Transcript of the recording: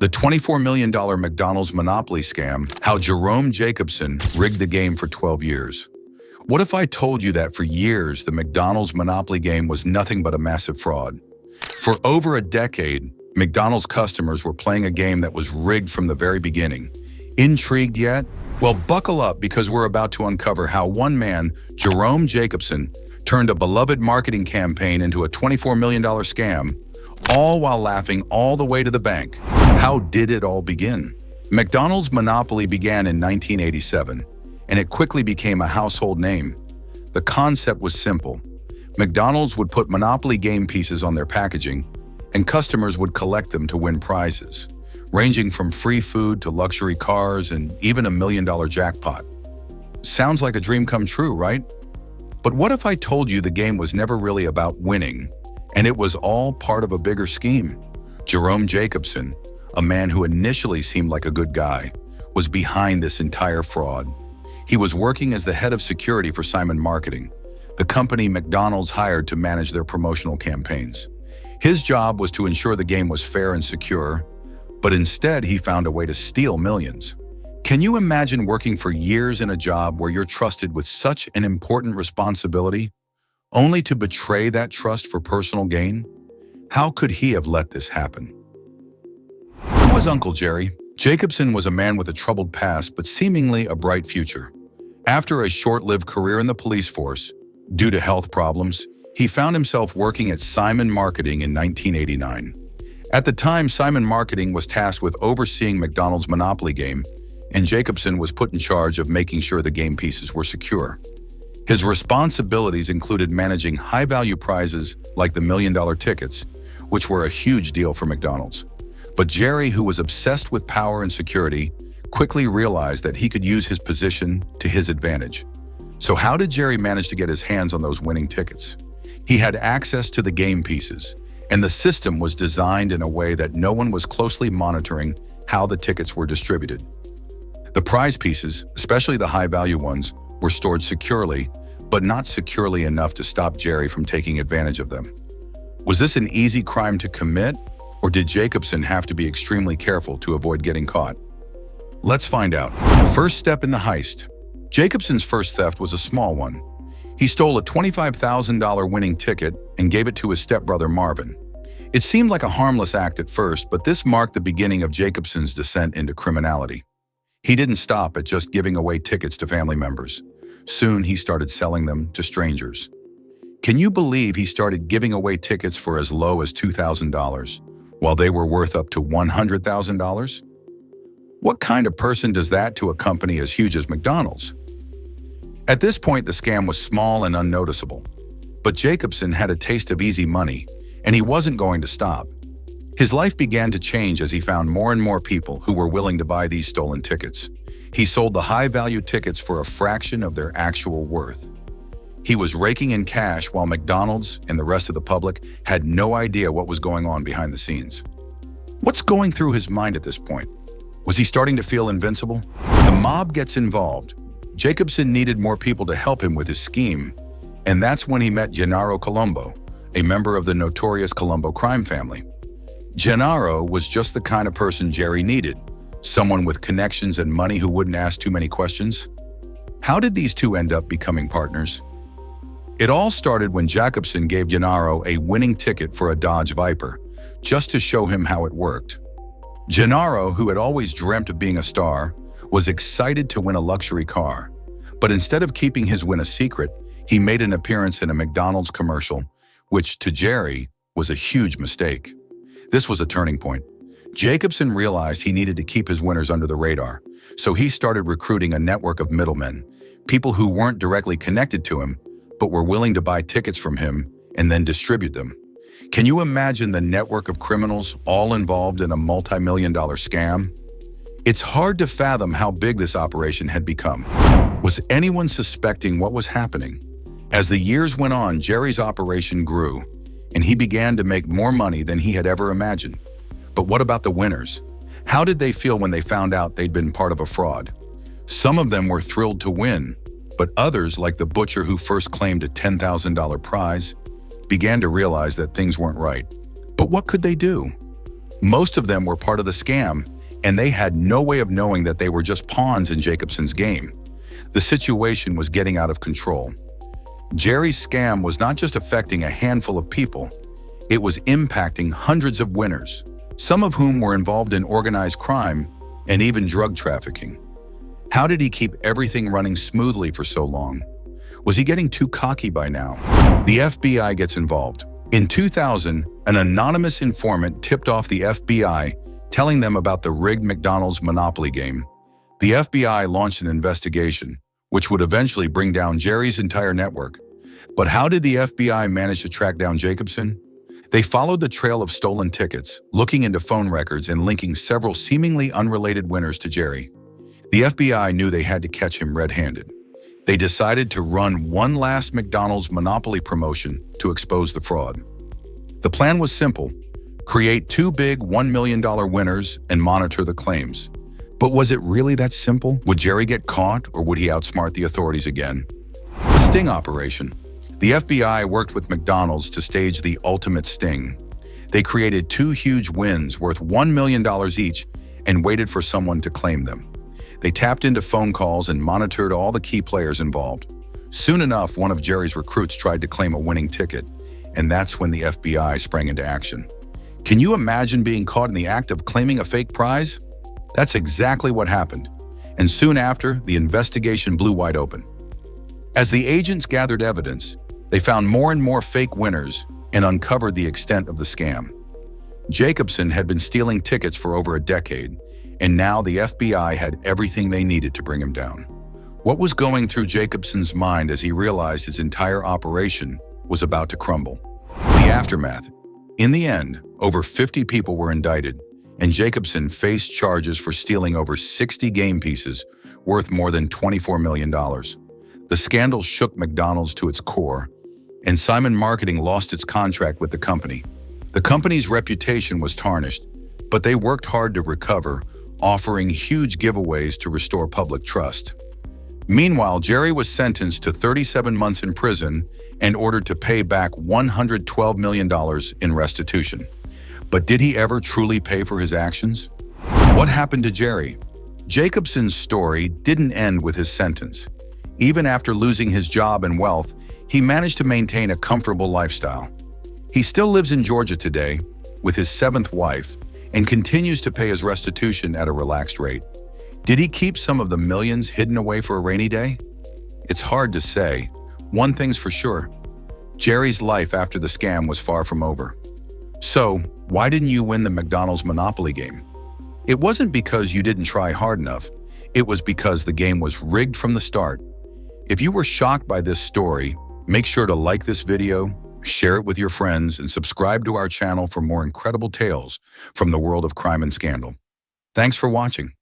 The $24 million McDonald's Monopoly scam, how Jerome Jacobson rigged the game for 12 years. What if I told you that for years the McDonald's Monopoly game was nothing but a massive fraud? For over a decade, McDonald's customers were playing a game that was rigged from the very beginning. Intrigued yet? Well, buckle up because we're about to uncover how one man, Jerome Jacobson, turned a beloved marketing campaign into a $24 million scam, all while laughing all the way to the bank. How did it all begin? McDonald's Monopoly began in 1987, and it quickly became a household name. The concept was simple. McDonald's would put Monopoly game pieces on their packaging, and customers would collect them to win prizes, ranging from free food to luxury cars and even $1 million jackpot. Sounds like a dream come true, right? But what if I told you the game was never really about winning, and it was all part of a bigger scheme? Jerome Jacobson, a man who initially seemed like a good guy, was behind this entire fraud. He was working as the head of security for Simon Marketing, the company McDonald's hired to manage their promotional campaigns. His job was to ensure the game was fair and secure, but instead he found a way to steal millions. Can you imagine working for years in a job where you're trusted with such an important responsibility, only to betray that trust for personal gain? How could he have let this happen? Who was Uncle Jerry? Jacobson was a man with a troubled past but seemingly a bright future. After a short-lived career in the police force, due to health problems, he found himself working at Simon Marketing in 1989. At the time, Simon Marketing was tasked with overseeing McDonald's Monopoly game, and Jacobson was put in charge of making sure the game pieces were secure. His responsibilities included managing high-value prizes like the $1 million tickets, which were a huge deal for McDonald's. But Jerry, who was obsessed with power and security, quickly realized that he could use his position to his advantage. So how did Jerry manage to get his hands on those winning tickets? He had access to the game pieces, and the system was designed in a way that no one was closely monitoring how the tickets were distributed. The prize pieces, especially the high-value ones, were stored securely, but not securely enough to stop Jerry from taking advantage of them. Was this an easy crime to commit, or did Jacobson have to be extremely careful to avoid getting caught? Let's find out. First step in the heist. Jacobson's first theft was a small one. He stole a $25,000 winning ticket and gave it to his stepbrother Marvin. It seemed like a harmless act at first, but this marked the beginning of Jacobson's descent into criminality. He didn't stop at just giving away tickets to family members. Soon he started selling them to strangers. Can you believe he started giving away tickets for as low as $2,000, while they were worth up to $100,000? What kind of person does that to a company as huge as McDonald's? At this point, the scam was small and unnoticeable. But Jacobson had a taste of easy money, and he wasn't going to stop. His life began to change as he found more and more people who were willing to buy these stolen tickets. He sold the high-value tickets for a fraction of their actual worth. He was raking in cash while McDonald's and the rest of the public had no idea what was going on behind the scenes. What's going through his mind at this point? Was he starting to feel invincible? The mob gets involved. Jacobson needed more people to help him with his scheme, and that's when he met Gennaro Colombo, a member of the notorious Colombo crime family. Gennaro was just the kind of person Jerry needed, someone with connections and money who wouldn't ask too many questions. How did these two end up becoming partners? It all started when Jacobson gave Gennaro a winning ticket for a Dodge Viper, just to show him how it worked. Gennaro, who had always dreamt of being a star, was excited to win a luxury car. But instead of keeping his win a secret, he made an appearance in a McDonald's commercial, which to Jerry was a huge mistake. This was a turning point. Jacobson realized he needed to keep his winners under the radar, so he started recruiting a network of middlemen, people who weren't directly connected to him, but were willing to buy tickets from him and then distribute them. Can you imagine the network of criminals all involved in a multi-million-dollar scam? It's hard to fathom how big this operation had become. Was anyone suspecting what was happening? As the years went on, Jerry's operation grew, and he began to make more money than he had ever imagined. But what about the winners? How did they feel when they found out they'd been part of a fraud? Some of them were thrilled to win, but others, like the butcher who first claimed a $10,000 prize, began to realize that things weren't right. But what could they do? Most of them were part of the scam, and they had no way of knowing that they were just pawns in Jacobson's game. The situation was getting out of control. Jerry's scam was not just affecting a handful of people, it was impacting hundreds of winners, some of whom were involved in organized crime and even drug trafficking. How did he keep everything running smoothly for so long? Was he getting too cocky by now? The FBI gets involved. In 2000, an anonymous informant tipped off the FBI, telling them about the rigged McDonald's Monopoly game. The FBI launched an investigation, which would eventually bring down Jerry's entire network. But how did the FBI manage to track down Jacobson? They followed the trail of stolen tickets, looking into phone records and linking several seemingly unrelated winners to Jerry. The FBI knew they had to catch him red-handed. They decided to run one last McDonald's Monopoly promotion to expose the fraud. The plan was simple: create two big $1 million winners and monitor the claims. But was it really that simple? Would Jerry get caught, or would he outsmart the authorities again? The sting operation. The FBI worked with McDonald's to stage the ultimate sting. They created two huge wins worth $1 million each and waited for someone to claim them. They tapped into phone calls and monitored all the key players involved. Soon enough, one of Jerry's recruits tried to claim a winning ticket, and that's when the FBI sprang into action. Can you imagine being caught in the act of claiming a fake prize? That's exactly what happened, and soon after, the investigation blew wide open. As the agents gathered evidence, they found more and more fake winners and uncovered the extent of the scam. Jacobson had been stealing tickets for over a decade, and now the FBI had everything they needed to bring him down. What was going through Jacobson's mind as he realized his entire operation was about to crumble? The aftermath. In the end, over 50 people were indicted, and Jacobson faced charges for stealing over 60 game pieces worth more than $24 million. The scandal shook McDonald's to its core, and Simon Marketing lost its contract with the company. The company's reputation was tarnished, but they worked hard to recover, offering huge giveaways to restore public trust. Meanwhile, Jerry was sentenced to 37 months in prison and ordered to pay back $112 million in restitution. But did he ever truly pay for his actions? What happened to Jerry? Jacobson's story didn't end with his sentence. Even after losing his job and wealth, he managed to maintain a comfortable lifestyle. He still lives in Georgia today with his seventh wife and continues to pay his restitution at a relaxed rate. Did he keep some of the millions hidden away for a rainy day? It's hard to say. One thing's for sure: Jerry's life after the scam was far from over. So, why didn't you win the McDonald's Monopoly game? It wasn't because you didn't try hard enough. It was because the game was rigged from the start. If you were shocked by this story, make sure to like this video, share it with your friends, and subscribe to our channel for more incredible tales from the world of crime and scandal. Thanks for watching.